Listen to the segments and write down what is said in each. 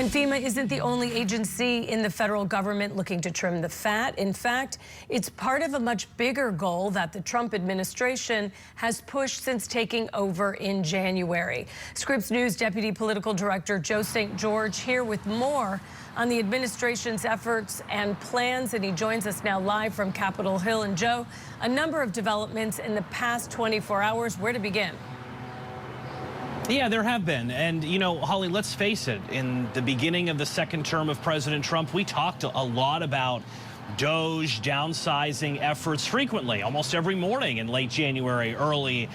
And FEMA isn't the only agency in the federal government looking to trim the fat. In fact, it's part of a much bigger goal that the Trump administration has pushed since taking over in January. Scripps News Deputy Political Director Joe St. George here with more on the administration's efforts and plans, and he joins us now live from Capitol Hill. And Joe, a number of developments in the past 24 hours. Where to begin? Yeah, there have been. And, you know, Holly, let's face it, in the beginning of the second term of President Trump, we talked a lot about DOGE downsizing efforts frequently, almost every morning in late January, early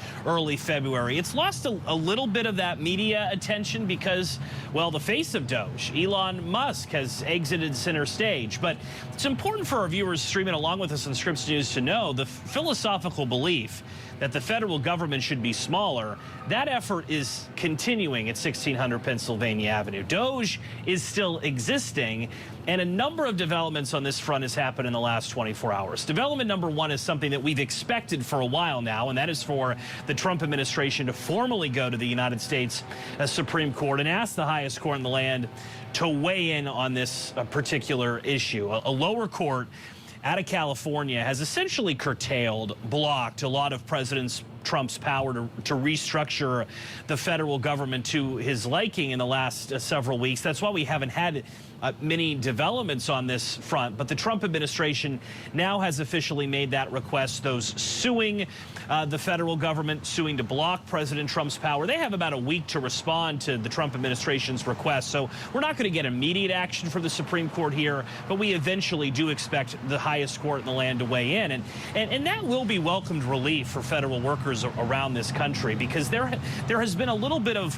February. It's lost a little bit of that media attention because, well, the face of DOGE, Elon Musk, has exited center stage. But it's important for our viewers streaming along with us on Scripps News to know the philosophical belief that the federal government should be smaller. That effort is continuing at 1600 Pennsylvania Avenue. DOGE is still existing, and a number of developments on this front has happened in the last 24 hours. Development number one is something that we've expected for a while now, and that is for the Trump administration to formally go to the United States Supreme Court and ask the highest court in the land to weigh in on this particular issue. A lower court out of California has essentially curtailed, blocked a lot of President Trump's power to restructure the federal government to his liking in the last several weeks. That's why we haven't had many developments on this front. But the Trump administration now has officially made that request. Those suing the federal government, suing to block President Trump's power, they have about a week to respond to the Trump administration's request. So we're not going to get immediate action from the Supreme Court here, but we eventually do expect the highest court in the land to weigh in. And that will be welcomed relief for federal workers around this country, because there has been a little bit of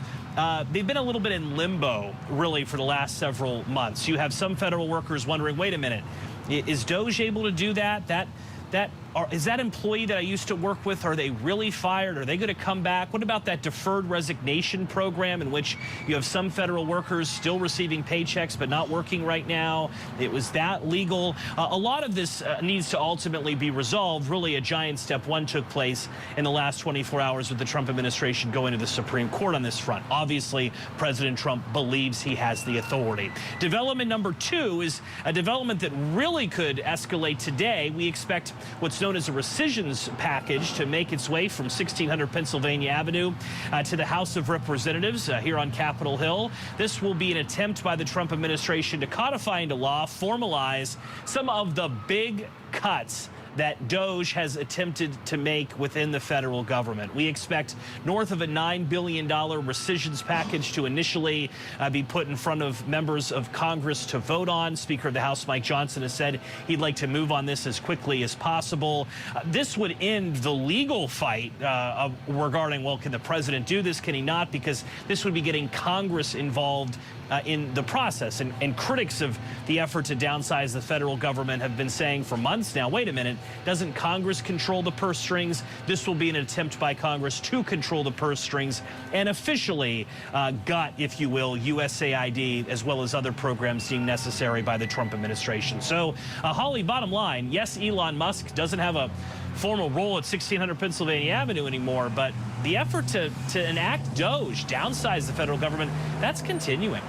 they've been a little bit in limbo, really, for the last several months. You have some federal workers wondering, wait a minute, is DOGE able to do that? Is that employee that I used to work with, are they really fired? Are they going to come back? What about that deferred resignation program in which you have some federal workers still receiving paychecks but not working right now? Was that legal? A lot of this needs to ultimately be resolved. Really, a giant step one took place in the last 24 hours with the Trump administration going to the Supreme Court on this front. Obviously, President Trump believes he has the authority. Development number two is a development that really could escalate today. We expect what's known as a rescissions package to make its way from 1600 Pennsylvania Avenue to the House of Representatives here on Capitol Hill. This will be an attempt by the Trump administration to codify into law, formalize some of the big cuts that DOGE has attempted to make within the federal government. We expect north of a $9 billion rescissions package to initially be put in front of members of Congress to vote on. Speaker of the House Mike Johnson has said he'd like to move on this as quickly as possible. This would end the legal fight regarding, well, can the president do this? Can he not? Because this would be getting Congress involved in the process. And critics of the effort to downsize the federal government have been saying for months now, wait a minute, doesn't Congress control the purse strings? This will be an attempt by Congress to control the purse strings and officially gut, if you will, USAID, as well as other programs deemed necessary by the Trump administration. So, Holly, bottom line, yes, Elon Musk doesn't have a formal role at 1600 Pennsylvania Avenue anymore, but the effort to enact DOGE, downsize the federal government, that's continuing.